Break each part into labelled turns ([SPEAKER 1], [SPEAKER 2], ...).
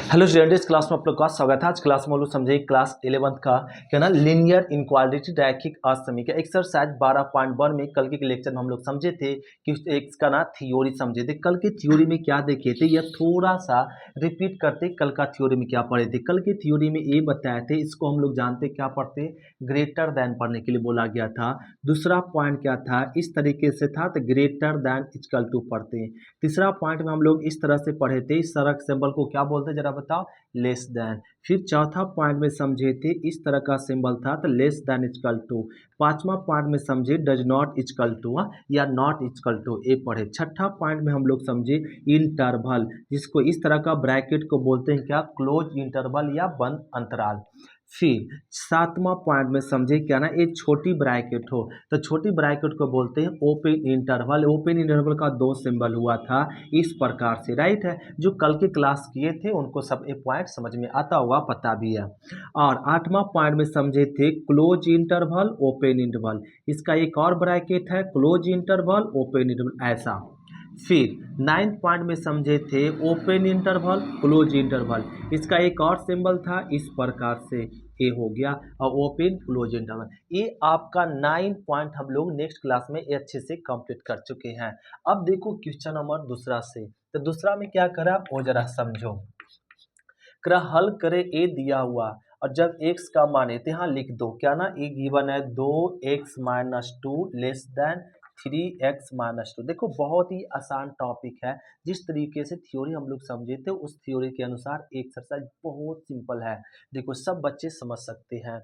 [SPEAKER 1] Hello students, class में आप लोग का स्वागत है। आज क्लास में हम लोग समझे क्लास 11th का क्या ना लीनियर इनक्वालिटी रैखिक असमीकरण एक्सरसाइज 12.1 में कल के लेक्चर में हम लोग समझे थे कि एक का ना थ्योरी समझे थे। कल के थ्योरी में क्या देखे थे यह थोड़ा सा रिपीट करते। कल का थ्योरी में क्या पढ़े थे? कल के थ्योरी में ये बताए थे, इसको हम लोग जानते क्या पढ़ते, ग्रेटर देन पढ़ने के लिए बोला गया था। दूसरा पॉइंट क्या था, इस तरीके से था तो ग्रेटर देन इक्वल टू पढ़ते। तीसरा पॉइंट में हम लोग इस तरह से पढ़े थे, इस तरह सिंबल को क्या बोलते हैं जरा बताओ, लेस देन। फिर चौथा पॉइंट में समझे थे इस तरह का सिंबल था तो लेस देन इक्वल टू। पांचवा पॉइंट में समझे डज नॉट इक्वल टू या नॉट इक्वल टू, ये पढ़े। छठा पॉइंट में हम लोग समझे इंटरवल, जिसको इस तरह का ब्रैकेट को बोलते हैं क्या, क्लोज इंटरवल या बंद अंतराल। फिर सातवां पॉइंट में समझे क्या ना, एक छोटी ब्रैकेट हो तो छोटी ब्रैकेट को बोलते हैं ओपन इंटरवल। ओपन इंटरवल का दो सिंबल हुआ था इस प्रकार से, राइट है। जो कल के क्लास किए थे उनको सब ये पॉइंट समझ में आता हुआ पता भी है। और आठवां पॉइंट में समझे थे क्लोज इंटरवल ओपन इंटरवल, इसका एक और ब्रैकेट है क्लोज इंटरवल ओपन इंटरवल ऐसा। फिर नाइन्थ पॉइंट में समझे थे ओपन इंटरवल क्लोज इंटरवल, इसका एक और सिंबल था इस प्रकार से, ए हो गया और ओपन क्लोज इंटरवल। ये आपका 9 पॉइंट हम लोग नेक्स्ट क्लास में अच्छे से कंप्लीट कर चुके हैं। अब देखो क्वेश्चन नंबर दूसरा से, तो दूसरा में क्या करा वो जरा समझो। करा हल करे ए दिया हुआ और जब x का मान है तो यहाँ लिख दो क्या ना, ए गिवन है 2x-2 लेस देन 3x-2। देखो बहुत ही आसान टॉपिक है। जिस तरीके से थ्योरी हम लोग समझे थे उस थ्योरी के अनुसार एक्सरसाइज बहुत सिंपल है। देखो सब बच्चे समझ सकते हैं।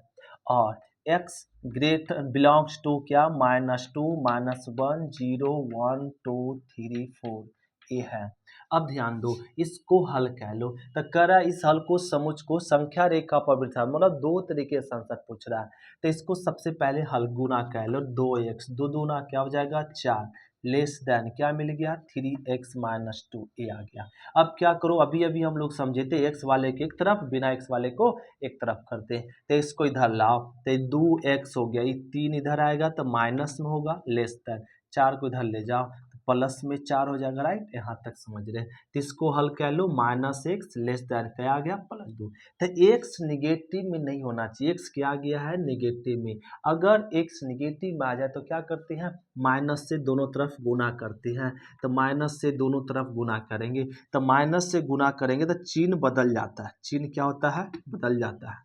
[SPEAKER 1] और x ग्रेटर बिलोंग्स टू क्या, -2 -1 0 1 2 3 4 ये है। अब ध्यान दो, इसको हल कह लो तो करा इस हल को समुच को संख्या रेखा पर बिठा, मतलब दो तरीके से आंसर पूछ रहा है। तो इसको सबसे पहले हल गुना कह लो, 2x 2 दूना क्या हो जाएगा 4 लेस देन क्या मिल गया 3x-2 ये आ गया। अब क्या करो, अभी अभी हम लोग समझे थे x वाले के एक तरफ बिना x वाले को एक तरफ करते हैं, तो इसको इधर लाओ तो 2x हो गया, ये 3 इधर आएगा तो माइनस में होगा, लेस देन 4 को इधर ले जाओ प्लस में 4 हो जाएगा, राइट। यहाँ तक समझ रहे हैं तो इसको हल कह लो, -x लेस देन क्या आ गया +2। तो x निगेटिव में नहीं होना चाहिए, x क्या आ गया है निगेटिव में। अगर x निगेटिव में आ जाए तो क्या करते हैं, माइनस से दोनों तरफ गुना करते हैं। तो माइनस से दोनों तरफ गुना करेंगे तो माइनस से गुना करेंगे तो चिन्ह बदल जाता है, चिन्ह क्या होता है बदल जाता है,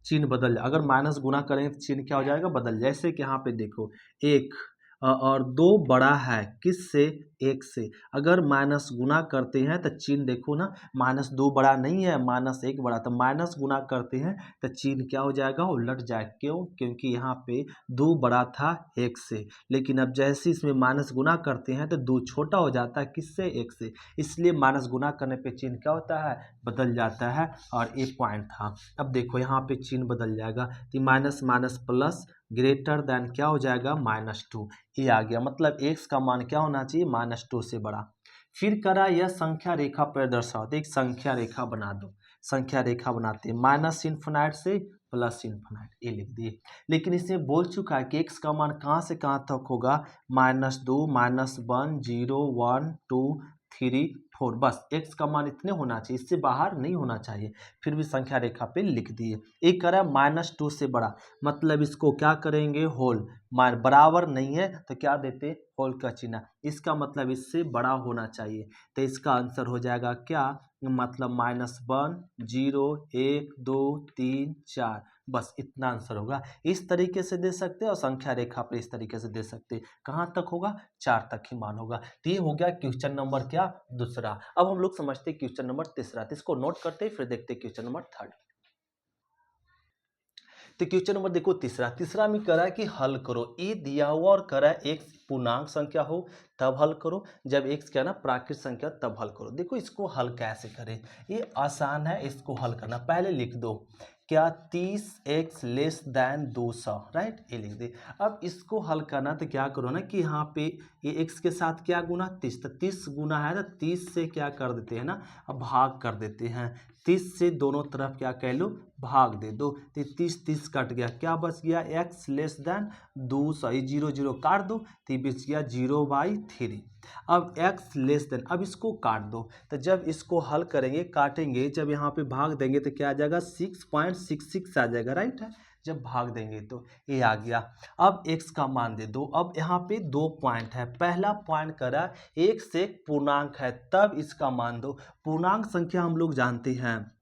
[SPEAKER 1] चिन्ह बदल। अगर माइनस गुना करेंगे तो चिन्ह क्या हो जाएगा बदल। जैसे कि यहाँ पे देखो एक और 2 बड़ा है किससे, एक से। अगर माइनस गुना करते हैं तो चिन्ह देखो ना, -2 बड़ा नहीं है -1 बड़ा, तो माइनस गुना करते हैं तो चिन्ह क्या हो जाएगा उलट जाए। क्यों? क्योंकि यहाँ पे 2 बड़ा था 1 से, लेकिन अब जैसे इसमें माइनस गुना करते हैं तो 2 छोटा हो जाता है किससे, 1 से, इसलिए माइनस गुना करने पे चिन्ह क्या होता है बदल जाता है। और एक पॉइंट था, अब देखो यहाँ पे चिन्ह बदल जाएगा तो minus minus plus greater than क्या हो जाएगा -2 ये आ गया। मतलब x का मान क्या होना चाहिए -2 से बड़ा। फिर करा यह संख्या रेखा पर दर्शाओ, तो एक संख्या रेखा बना दो। संख्या रेखा बनाते हैं -∞ से +∞ ये लिख दिए। लेकिन इसमें बोल चुका है कि x का मान कहाँ से कहाँ तक होगा, -2 -1 0 1 2 3 4, बस x का मान इतने होना चाहिए, इससे बाहर नहीं होना चाहिए। फिर भी संख्या रेखा पे लिख दिए। एक करा -2 से बड़ा, मतलब इसको क्या करेंगे होल, मान बराबर नहीं है तो क्या देते होल का चिन्ह, इसका मतलब इससे बड़ा होना चाहिए। तो इसका आंसर हो जाएगा क्या, मतलब -1 0 1 2 3 4, बस इतना आंसर होगा। इस तरीके से दे सकते हैं और संख्या रेखा पर इस तरीके से दे सकते हैं। कहाँ तक होगा 4 तक ही मान होगा। तो ये हो गया क्वेश्चन नंबर क्या दूसरा। अब हम लोग समझते हैं क्वेश्चन नंबर तीसरा, तो इसको नोट करते हैं फिर देखते हैं क्वेश्चन नंबर थर्ड। तो क्वेश्चन नंबर देखो तीसरा, तीसरा में करा कि हल करो, ए दिया हुआ और करा x पूर्णांक संख्या हो तब हल करो, जब x क्या ना प्राकृत संख्या तब हल करो। देखो इसको हल कैसे करें, ये आसान है इसको हल करना। पहले लिख दो क्या 30x लेस देन 200, राइट, ये लिख दे। अब इसको हल करना तो क्या करो ना कि यहाँ पे ये x के साथ क्या गुना 30, तो 30 गुना है तो 30 से क्या कर देते हैं ना, अब भाग कर देते हैं। 30 से दोनों तरफ क्या कह लो भाग दे दो, तो 30 कट गया, क्या बच गया x लेस देन 2, सही 0 0 काट दो, तो बच गया 0/3। अब x लेस देन, अब इसको काट दो, तो जब इसको हल करेंगे काटेंगे, जब यहाँ पे भाग देंगे तो क्या आ जाएगा 6.66 आ जाएगा, राइट है। जब भाग देंगे तो ये आ गया। अब x का मान दे दो। अब यहाँ पे 2 पॉइंट है, पहला पॉइंट करा एक से एक पूर्णांक है, तब इसका मान दो। पूर्णांक संख्या हम लोग जानते हैं,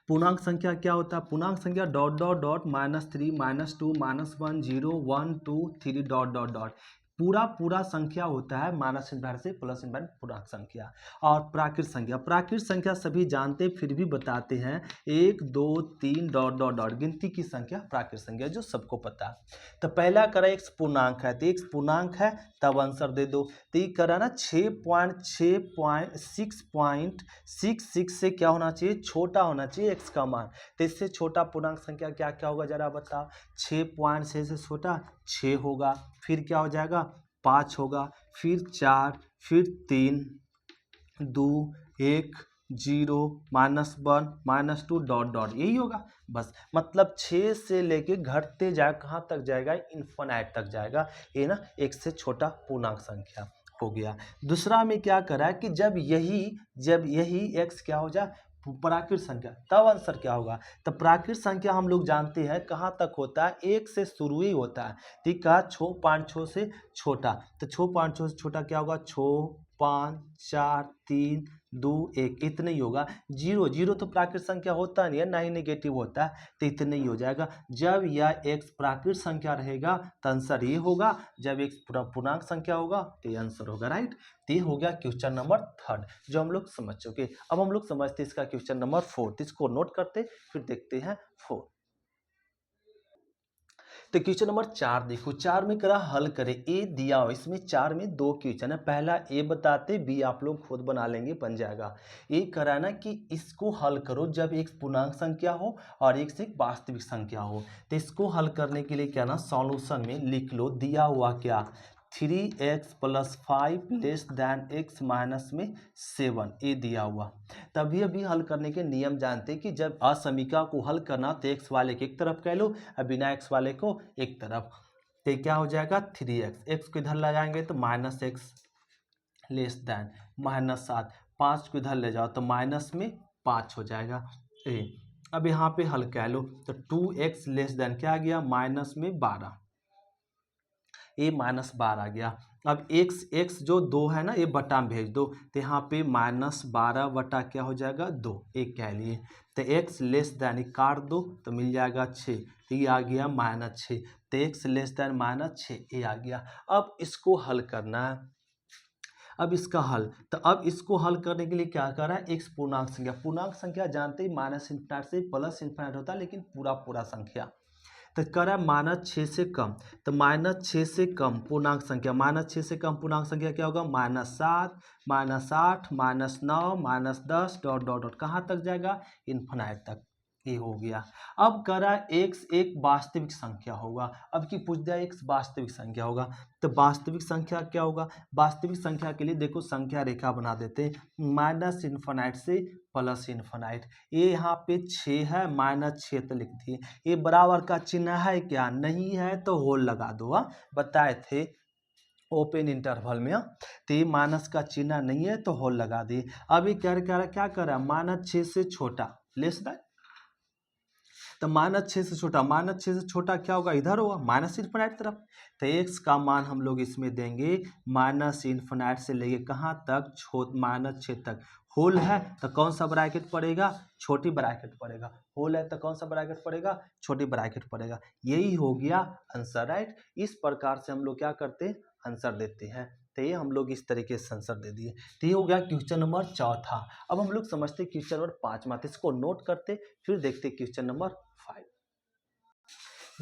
[SPEAKER 1] पूर्णांक संख्या क्या होता है, पूर्णांक संख्या dot dot dot -3 -2 -1 0 1 2 3 dot dot dot, पूरा संख्या होता है माइनस इन्फिनिटी से प्लस इन्फिनिटी पूर्णांक संख्या। और प्राकृत संख्या, प्राकृत संख्या सभी जानते फिर भी बताते हैं, 1 2 3 डॉट डॉट डॉट, गिनती की संख्या प्राकृत संख्या जो सबको पता है। तो पहला करा एक पूर्णांक है, तो एक पूर्णांक है, तब आंसर दे दो। तो ये करा ना 6.66 से क्या होना चाहिए, छोटा होना चाहिए एक्स का मान। तो इससे छोटा पूर्णांक संख्या क्या क्या होगा जरा बताओ। 6.6 से छोटा 6 होगा, फिर क्या हो जाएगा 5 होगा, फिर 4, फिर 3 2 1 0 -1 -2 डॉट डॉट, यही होगा बस। मतलब 6 से लेके घटते जाए कहाँ तक जाएगा, इन्फिनिटी तक जाएगा। ये ना एक से छोटा पूर्णांक संख्या हो गया। दूसरा में क्या करा है कि जब यही x क्या हो जाए प्राकृत संख्या, तब आंसर क्या होगा। तो प्राकृत संख्या हम लोग जानते हैं कहाँ तक होता है, 1 से शुरू ही होता है। ठीक है, 6.6 से छोटा, तो 6.6 से छोटा क्या होगा, 6 5 4 3 2 1, इतने ही होगा। 0 0 तो प्राकृत संख्या होता नहीं है, ना ही नेगेटिव होता है, तो इतने ही हो जाएगा। जब यह x प्राकृत संख्या रहेगा तो आंसर ये होगा, जब x पूर्णांक संख्या होगा तो ये आंसर होगा, राइट। तो ये हो गया क्वेश्चन नंबर 3 जो हम लोग समझ चुके। अब हम लोग समझते इसका क्वेश्चन नंबर 4, इसको नोट करते फिर देखते हैं 4। तो क्वेश्चन नंबर 4 देखो, 4 में करा हल करें, ए दिया हो, इसमें 4 में 2 क्वेश्चन है, पहला ए बताते, बी आप लोग खुद बना लेंगे, बन जाएगा। ए करा ना कि इसको हल करो जब एक पूर्णांक संख्या हो और एक से एक वास्तविक संख्या हो। तो इसको हल करने के लिए क्या ना सॉल्यूशन में लिख लो, दिया हुआ क्या 3x + 5 less than x minus में 7, ये दिया हुआ। तभी अभी हल करने के नियम जानते कि जब असमीका को हल करना तो x वाले के एक तरफ कह लो और बिना x वाले को एक तरफ। तो क्या हो जाएगा 3x, x को इधर ले जाएंगे तो -x लेस दैन -7, 5 को इधर ले जाओ तो माइनस में 5 हो जाएगा। अब यहाँ पे हल कह लो तो 2x लेस दैन क्या आ गया माइनस में 12, ये -12 आ गया। अब x जो 2 है ना ये बटा में भेज दो, तो यहाँ पे -12 बटा क्या हो जाएगा 2, एक कह लिए। तो x लेस दैन काट दो तो मिल जाएगा 6, तो ये आ गया -6, तो x लेस दैन -6 ये आ गया। अब इसको हल करना है, अब इसका हल, तो अब इसको हल करने के लिए क्या कर रहा है, x पूर्णांक संख्या जानते ही माइनस इन्फिनिटी से प्लस इन्फिनिटी होता है, लेकिन पूरा संख्या। तो कर रहा है -6 से कम, तो -6 से कम पूर्णांक संख्या, -6 से कम पूर्णांक संख्या क्या होगा -7 -8 -9 -10 डॉट डॉट डॉट, कहाँ तक जाएगा इन्फिनिटी तक, ये हो गया। अब कह रहा है x एक वास्तविक संख्या होगा, अब की पूछ दिया x वास्तविक संख्या होगा, तो वास्तविक संख्या क्या होगा, वास्तविक संख्या के लिए देखो संख्या रेखा बना देते हैं, -इन्फिनिटी से प्लस इन्फिनिटी। ये यहाँ पे 6 है, -6 तो लिख दिए, ये बराबर का चिन्ह है क्या, नहीं है तो होल लगा दो, बताए थे ओपन इंटरवल में। तो ये माइनस का चिन्ह नहीं है तो होल लगा दिए। अभी क्या कर रहा है -6 से छोटा लेस दैन, तो -6 से छोटा, -6 से छोटा क्या होगा इधर होगा माइनस इन्फिनिटी तरफ। तो x का मान हम लोग इसमें देंगे -इन्फिनिटी से लेके कहाँ तक -6 तक। होल है तो कौन सा ब्रैकेट पड़ेगा, छोटी ब्रैकेट पड़ेगा, होल है तो कौन सा ब्रैकेट पड़ेगा, छोटी ब्रैकेट पड़ेगा। यही हो गया आंसर, राइट। इस प्रकार से हम लोग क्या करते हैं आंसर देते हैं। तो ये हम लोग इस तरीके से आंसर दे दिए। तो ये हो गया क्वेश्चन नंबर 4। अब हम लोग समझते क्वेश्चन नंबर 5, इसको नोट करते फिर देखते क्वेश्चन नंबर 5।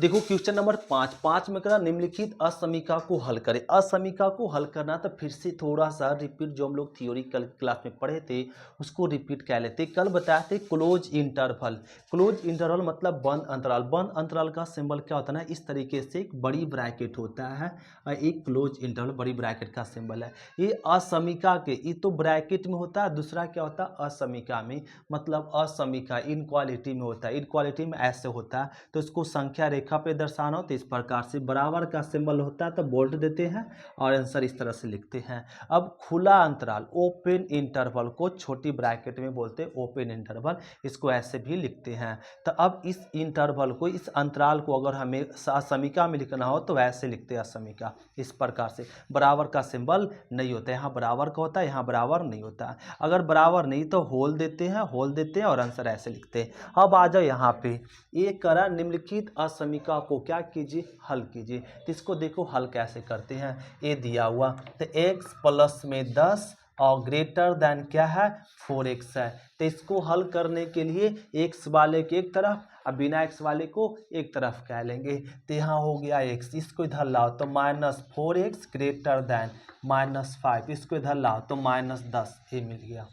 [SPEAKER 1] देखो क्वेश्चन नंबर 5 में करा निम्नलिखित असमीका को हल करें। असमीका को हल करना तो फिर से थोड़ा सा रिपीट, जो हम लोग थ्योरी कल क्लास में पढ़े थे उसको रिपीट कर लेते। कल बताए थे क्लोज इंटरवल। क्लोज इंटरवल मतलब बंद अंतराल। बंद अंतराल का सिंबल क्या होता है ना, इस तरीके से एक बड़ी ब्रैकेट होता है और एक क्लोज इंटरवल बड़ी ब्रैकेट का सिंबल है। ये असमीका के, ये तो ब्रैकेट में होता है, दूसरा क्या होता है असमीका में, मतलब असमीका इनक्वालिटी में होता है। इनक्वालिटी में ऐसे होता है, तो इसको संख्या रेखा पे दर्शाना हो तो इस प्रकार से बराबर का सिंबल होता है तो बोल्ड देते हैं और आंसर इस तरह से लिखते हैं। अब खुला अंतराल ओपन इंटरवल को छोटी ब्रैकेट में बोलते हैं ओपन इंटरवल, इसको ऐसे भी लिखते हैं। तो अब इस इंटरवल को, इस अंतराल को अगर हमें असमीका में लिखना हो तो ऐसे लिखते हैं असमीका, इस प्रकार से। बराबर का सिंबल नहीं होता, यहाँ बराबर का होता है, यहाँ बराबर नहीं होता। अगर बराबर नहीं तो होल देते हैं, होल देते हैं और आंसर ऐसे लिखते हैं। अब आ जाओ यहाँ पे, एक करा निम्नलिखित असमीका को क्या कीजिए, हल कीजिए। तो इसको देखो हल कैसे करते हैं, ये दिया हुआ तो x प्लस में 10 और ग्रेटर देन क्या है 4x है। तो इसको हल करने के लिए x वाले के एक तरफ और बिना x वाले को एक तरफ कह लेंगे। तो यहाँ हो गया x, इसको इधर लाओ तो -4x ग्रेटर देन -5, इसको इधर लाओ तो -10, ये मिल गया।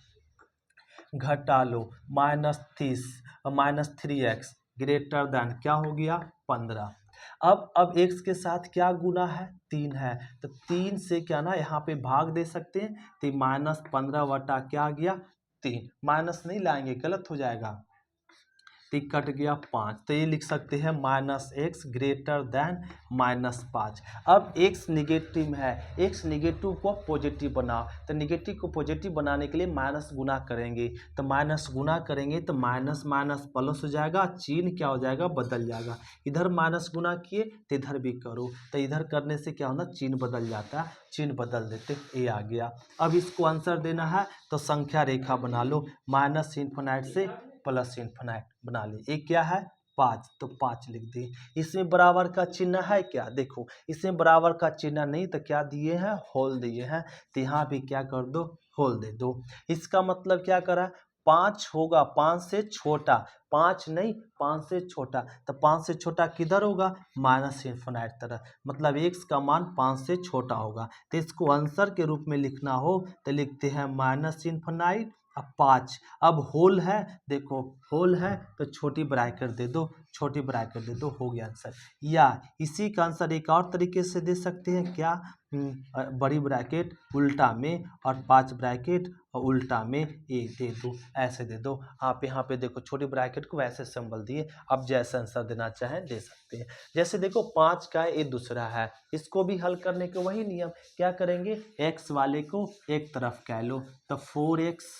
[SPEAKER 1] घटा लो -30 और -3x ग्रेटर देन क्या हो गया 15। अब x के साथ क्या गुना है 3 है, तो 3 से क्या ना यहाँ पे भाग दे सकते हैं, तो -15 वटा क्या आ गया 3, माइनस नहीं लाएंगे गलत हो जाएगा, तो कट गया 5। तो ये लिख सकते हैं -x ग्रेटर देन -5। अब x निगेटिव है, x निगेटिव को पॉजिटिव बनाओ, तो निगेटिव को पॉजिटिव बनाने के लिए माइनस गुना करेंगे, तो माइनस गुना करेंगे तो माइनस माइनस प्लस हो जाएगा, चिन्ह क्या हो जाएगा बदल जाएगा। इधर माइनस गुना किए तो इधर भी करो, तो इधर करने से क्या होना चिन्ह बदल जाता है, चिन्ह बदल देते, ये आ गया। अब इसको आंसर देना है तो संख्या रेखा बना लो, माइनस इन्फिनाइट से प्लस इन्फिनाइट बना ली। एक क्या है 5, तो 5 लिख दिए। इसमें बराबर का चिन्ह है क्या, देखो इसमें बराबर का चिन्ह नहीं तो क्या दिए हैं होल दिए हैं, तो यहाँ भी क्या कर दो होल दे दो। इसका मतलब क्या करा 5 होगा 5 से छोटा, 5 नहीं 5 से छोटा, तो 5 से छोटा किधर होगा माइनस इन्फिनाइट तरह, मतलब x का मान 5 से छोटा होगा। तो इसको आंसर के रूप में लिखना हो तो लिखते हैं माइनस इन्फिनाइट 5। अब होल है, देखो होल है तो छोटी ब्रैकेट दे दो, छोटी ब्रैकेट दे दो, हो गया आंसर। या इसी का आंसर एक और तरीके से दे सकते हैं क्या, बड़ी ब्रैकेट उल्टा में और 5 ब्रैकेट और उल्टा में ए दे दो, ऐसे दे दो। आप यहाँ पे देखो छोटी ब्रैकेट को वैसे सिंबल दिए, अब जैसा आंसर देना चाहें दे सकते हैं। जैसे देखो 5 का ये दूसरा है, इसको भी हल करने के वही नियम, क्या करेंगे x वाले को एक तरफ कह लो, तो 4x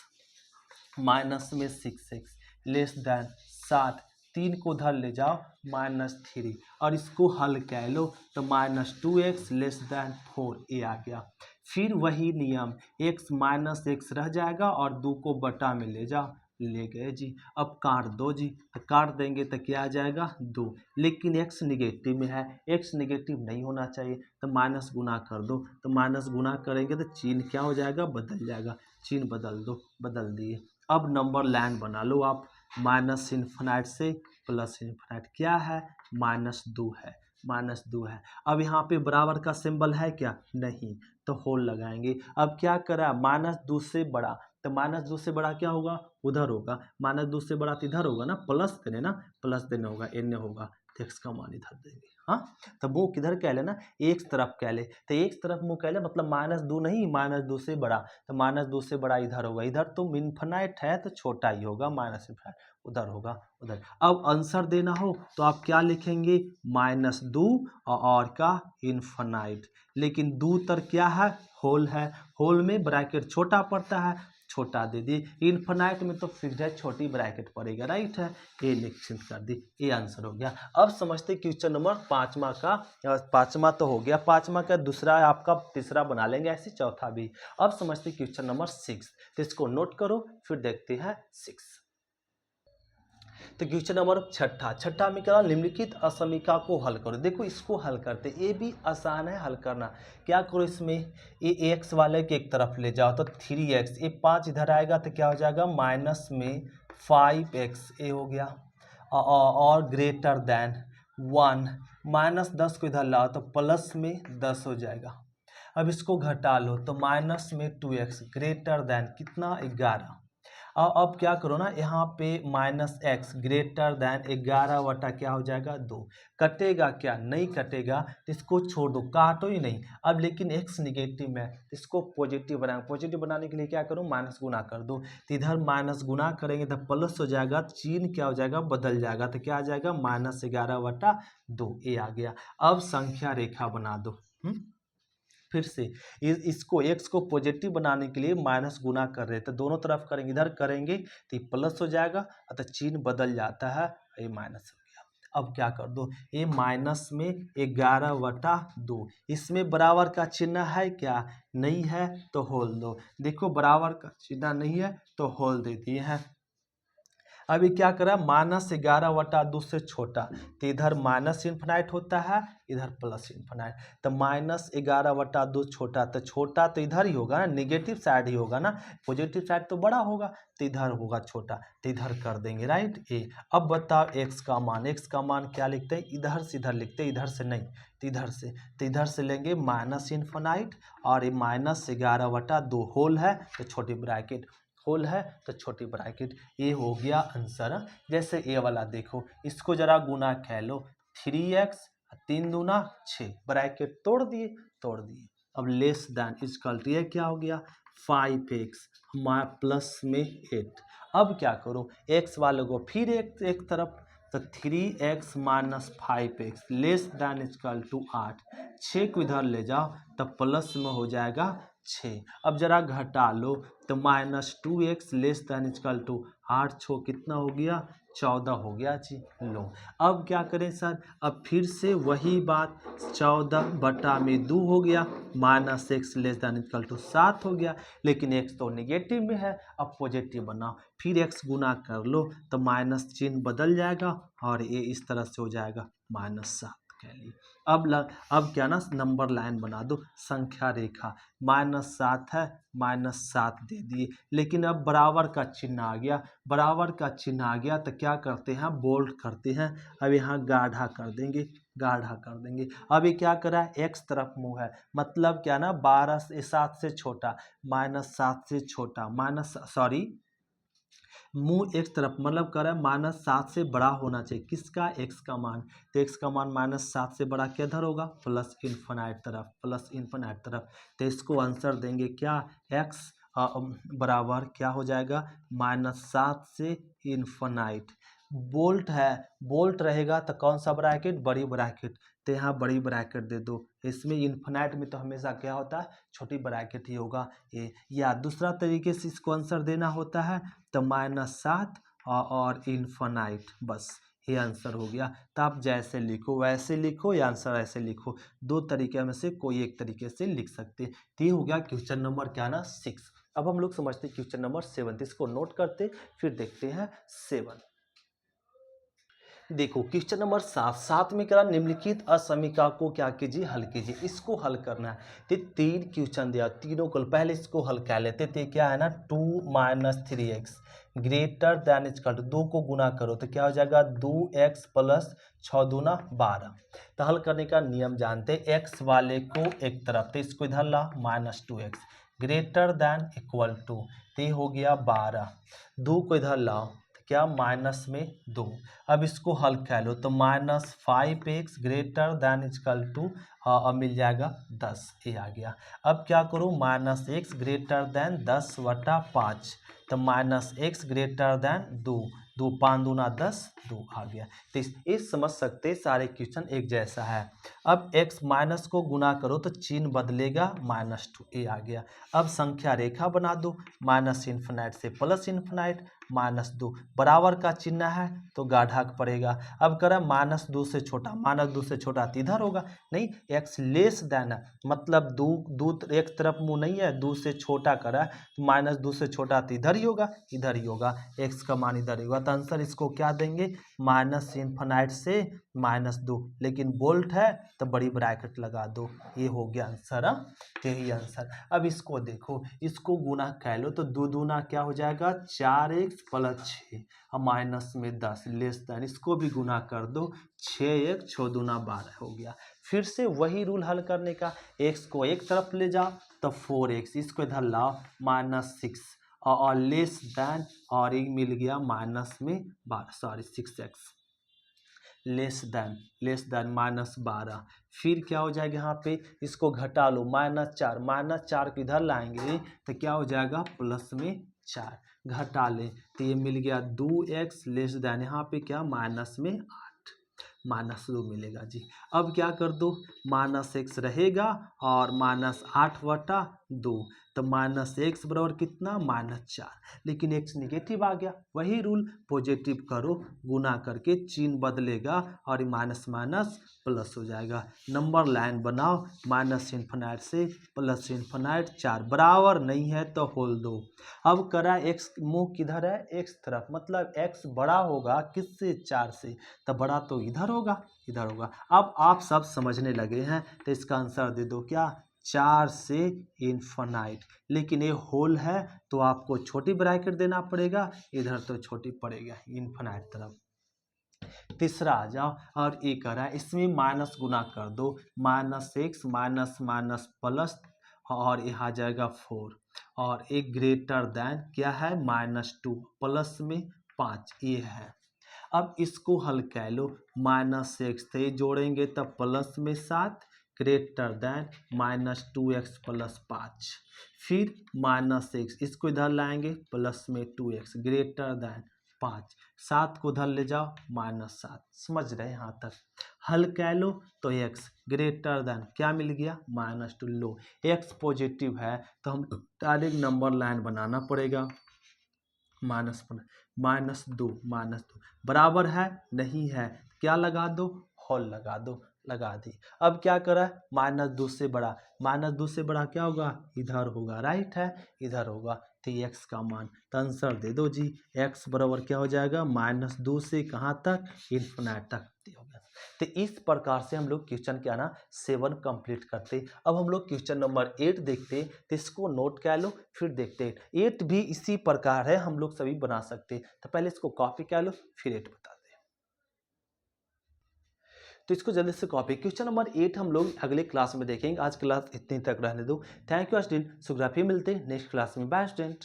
[SPEAKER 1] माइनस में 6x लेस देन 7, 3 को उधर ले जाओ -3 और इसको हल कह लो तो -2x लेस देन 4, ये आ गया। फिर वही नियम x माइनस x रह जाएगा और 2 को बटा में ले जाओ, ले गए जी। अब काट दो जी, तो काट देंगे तो क्या आ जाएगा 2, लेकिन x निगेटिव में है, x निगेटिव नहीं होना चाहिए, तो माइनस गुना कर दो, तो माइनस गुना करेंगे तो चिन्ह क्या हो जाएगा बदल जाएगा, चिन्ह बदल दो, बदल दिए। अब नंबर लाइन बना लो आप, माइनस इन्फिनाइट से प्लस इन्फिनाइट, क्या है -2 है, -2 है। अब यहाँ पे बराबर का सिंबल है क्या नहीं, तो होल लगाएंगे। अब क्या करा -2 से बड़ा, तो -2 से बड़ा क्या होगा उधर होगा, -2 से बड़ा तो इधर होगा ना, प्लस देने ना, प्लस देने होगा, एन होगा, तो x का मान इधर देंगे। हाँ तो मुँह किधर कह ले ना एक तरफ कह ले, तो एक तरफ मुँह कह ले मतलब -2 नहीं -2 से बड़ा, तो -2 से बड़ा इधर होगा, इधर तो इन्फिनाइट है तो छोटा ही होगा, माइनस इन्फिनाइट उधर होगा उधर। अब आंसर देना हो तो आप क्या लिखेंगे -2 और का इन्फिनाइट, लेकिन 2 तर क्या है होल है, होल में ब्रैकेट छोटा पड़ता है, छोटा दे दिए, इन्फिनाइट में तो फिक्स्ड है छोटी ब्रैकेट पड़ेगा, राइट है, ये निश्चित कर दी, ये आंसर हो गया। अब समझते क्वेश्चन नंबर 5वां का, 5वां तो हो गया, 5वां का दूसरा आपका तीसरा बना लेंगे ऐसे, चौथा भी। अब समझते क्वेश्चन नंबर 6, तो इसको नोट करो फिर देखते हैं 6। तो क्वेश्चन नंबर छठा में क्या निम्नलिखित असमीका को हल करो। देखो इसको हल करते, ये भी आसान है हल करना। क्या करो इसमें ये x वाले के एक तरफ ले जाओ तो 3x, ये 5 इधर आएगा तो क्या हो जाएगा माइनस में 5x, ये हो गया और ग्रेटर देन 1 माइनस 10 को इधर लाओ तो प्लस में 10 हो जाएगा। अब इसको घटा लो तो माइनस में 2x ग्रेटर देन कितना 11। अब क्या करो ना, यहाँ पे माइनस एक्स ग्रेटर देन 11 वटा क्या हो जाएगा 2। कटेगा क्या, नहीं कटेगा, तो इसको छोड़ दो, काटो ही नहीं। अब लेकिन एक्स निगेटिव है, इसको पॉजिटिव बनाएंगे। पॉजिटिव बनाने के लिए क्या करूँ, माइनस गुना कर दो, तो इधर माइनस गुना करेंगे तो प्लस हो जाएगा, चिन्ह क्या हो जाएगा, बदल जाएगा, तो क्या आ जाएगा -11/2 ये आ गया। अब संख्या रेखा बना दो। फिर से इसको x को पॉजिटिव बनाने के लिए माइनस गुना कर रहे हैं, तो दोनों तरफ करेंगे, इधर करेंगे तो ये प्लस हो जाएगा, अतः चिन्ह बदल जाता है, ये माइनस हो गया। अब क्या कर दो, ये माइनस में 11/2, इसमें बराबर का चिन्ह है क्या, नहीं है, तो होल दो। देखो बराबर का चिन्ह नहीं है तो होल दे दिए हैं। अभी क्या करा, -11/2 से छोटा, तो इधर माइनस इन्फिनाइट होता है, इधर प्लस इन्फिनाइट, तो -11/2 छोटा, तो छोटा तो इधर ही होगा ना, निगेटिव साइड ही होगा ना, पॉजिटिव साइड तो बड़ा होगा, तो इधर होगा छोटा, तो इधर कर देंगे राइट ए। अब बताओ x का मान क्या लिखते हैं, इधर से इधर लिखते हैं, इधर से नहीं, तो इधर से लेंगे माइनस इन्फिनाइट, और ये -11/2 होल है तो छोटी ब्रैकेट, होल है तो छोटी ब्रैकेट, ये हो गया आंसर। जैसे ए वाला देखो, इसको जरा गुना कह लो, 3x 3 दूना 6, ब्रैकेट तोड़ दिए। अब लेस देन इजकल टू ये क्या हो गया 5x प्लस में 8। अब क्या करो, x वाले को फिर एक तरफ, तो 3x - 5x less than equal to 8, 6 को इधर ले जाओ तो प्लस में हो जाएगा 6। अब जरा घटा लो तो -2x less than equal to 8 6 कितना हो गया 14 हो गया जी। लो अब क्या करें सर, अब फिर से वही बात, 14/2 हो गया, -x less than equal to 7 हो गया, लेकिन x तो नेगेटिव में है, अब पॉजिटिव बनाओ, फिर x गुना कर लो तो माइनस चिन्ह बदल जाएगा, और ये इस तरह से हो जाएगा -7 कह ली। अब क्या ना, नंबर लाइन बना दो, संख्या रेखा, -7 है, -7 दे दिए, लेकिन अब बराबर का चिन्ह आ गया, तो क्या करते हैं, बोल्ड करते हैं। अब यहाँ गाढ़ा कर देंगे। अब ये क्या करा है, x तरफ मुंह है, मतलब क्या ना, 7 से छोटा, -7 से छोटा, मुंह एक तरफ, मतलब कर रहा है -7 से बड़ा होना चाहिए, किसका, x का मान, तो x का मान -7 से बड़ा किधर होगा, प्लस इन्फिनाइट तरफ, तो इसको आंसर देंगे क्या, x बराबर क्या हो जाएगा, -7 से इन्फिनाइट। बोल्ट रहेगा तो कौन सा ब्रैकेट, बड़ी ब्रैकेट, तो यहाँ बड़ी ब्रैकेट दे दो। इसमें इन्फिनाइट में तो हमेशा क्या होता है, छोटी ब्रैकेट ही होगा ये। या दूसरा तरीके से इसको आंसर देना होता है तो -7 और इन्फिनाइट, बस ये आंसर हो गया। तो आप जैसे लिखो वैसे लिखो, या आंसर ऐसे लिखो, दो तरीके में से कोई एक तरीके से लिख सकते हैं। तो ये हो गया क्वेश्चन नंबर क्या ना 6। अब हम लोग समझते हैं क्वेश्चन नंबर 7, इसको नोट करते फिर देखते हैं 7। देखो क्वेश्चन नंबर 7 में क्या, निम्नलिखित असमीका को क्या कीजिए, हल कीजिए। इसको हल करना है, तो 3 क्वेश्चन दिया, तीनों को पहले इसको हल कर लेते। तो क्या है ना, 2 - 3x greater than equal to, 2 को गुना करो तो क्या हो जाएगा 2x प्लस 6 दूना 12। तो हल करने का नियम जानते, x वाले को एक तरफ, तो इसको इधर ला, -2x greater than equal to, तो हो गया 12, 2 को इधर लाओ क्या, माइनस में 2। अब इसको हल कर लो तो -5x greater than equal to, अब मिल जाएगा 10, ये आ गया। अब क्या करूँ, -x ग्रेटर दैन 10/5, तो -x ग्रेटर दैन 2, 2 5 दूना 10, 2 आ गया। तो ये समझ सकते सारे क्वेश्चन एक जैसा है। अब x माइनस को गुना करो तो चिन्ह बदलेगा, -2, ये आ गया। अब संख्या रेखा बना दो, -इन्फिनाइट से प्लस इन्फिनाइट, -2 बराबर का चिन्ह है तो गाढ़ा पड़ेगा। अब करा -2 से छोटा, -2 से छोटा तो इधर होगा, नहीं x लेस देन है, मतलब 2 एक तरफ मुंह नहीं है, 2 से छोटा करा, तो -2 से छोटा तो इधर ही होगा, x का मान इधर ही होगा। तो आंसर इसको क्या देंगे, -इन्फिनाइट से -2, लेकिन बोल्ट है तो बड़ी ब्रैकेट लगा दो। ये हो गया आंसर। यही आंसर। अब इसको देखो, इसको गुना कर लो तो 2 दूना क्या हो जाएगा 4x + 6 और माइनस में 10 लेस देन, इसको भी गुना कर दो 6x 6 दूना 12 हो गया। फिर से वही रूल हल करने का, x को एक तरफ ले जाओ तो 4x, इसको इधर लाओ -6 और लेस देन, और ये मिल गया माइनस में 6x लेस देन -12। फिर क्या हो जाएगा यहाँ पे, इसको घटा लो -4 को इधर लाएंगे तो क्या हो जाएगा +4, घटा ले तो ये मिल गया 2x लेस देन, यहाँ पे क्या -8 -2 मिलेगा जी। अब क्या कर दो, -x रहेगा और -8/2 तो -x बराबर कितना -4, लेकिन x निगेटिव आ गया। वही रूल, पॉजिटिव करो, गुना करके चिन्ह बदलेगा और माइनस माइनस प्लस हो जाएगा। नंबर लाइन बनाओ, -∞ से +∞, 4 बराबर नहीं है तो होल दो। अब करा x मुँह किधर है, x तरफ, मतलब x बड़ा होगा किससे 4 से, तो बड़ा तो इधर होगा। अब आप सब समझने लगे हैं तो इसका आंसर दे दो क्या 4 से इन्फिनाइट, लेकिन ये होल है तो आपको छोटी ब्रैकेट देना पड़ेगा, इधर तो छोटी पड़ेगा इन्फिनाइट तरफ। तीसरा आ जाओ और ये करा, इसमें माइनस गुना कर दो, -x माइनस प्लस और यहाँ आ जाएगा 4 और एक ग्रेटर देन क्या है -2 प्लस में 5 ये है। अब इसको हल कर लो, -x तो ये जोड़ेंगे तब प्लस में 7 ग्रेटर देन -2x + 5, फिर -x इसको इधर लाएंगे प्लस में 2x ग्रेटर देन 5, 7 को उधर ले जाओ -7। समझ रहे यहाँ तक? हल कर लो तो x ग्रेटर देन क्या मिल गया -2, लो x पॉजिटिव है तो हम डायरेक्ट नंबर लाइन बनाना पड़ेगा, -2 बराबर है नहीं है, क्या लगा दो होल लगा दी। अब क्या करा, -2 से बड़ा क्या होगा, इधर होगा, राइट है, इधर होगा तो x का मान, तो आंसर दे दो जी, x बराबर क्या हो जाएगा -2 से कहाँ तक, इन्फिनाइट तक हो गया। तो इस प्रकार से हम लोग क्वेश्चन क्या ना 7 कंप्लीट करते। अब हम लोग क्वेश्चन नंबर 8 देखते, तो इसको नोट कर लो फिर देखते। 8 भी इसी प्रकार है, हम लोग सभी बना सकते, तो पहले इसको कॉपी कर लो फिर 8 बता दे। तो इसको जल्दी से कॉपी, क्वेश्चन नंबर 8 हम लोग अगले क्लास में देखेंगे, आज क्लास इतनी तक रहने दो। थैंक यू स्टूडेंट, सुग्राफी मिलते हैं नेक्स्ट क्लास में, बाय स्टूडेंट।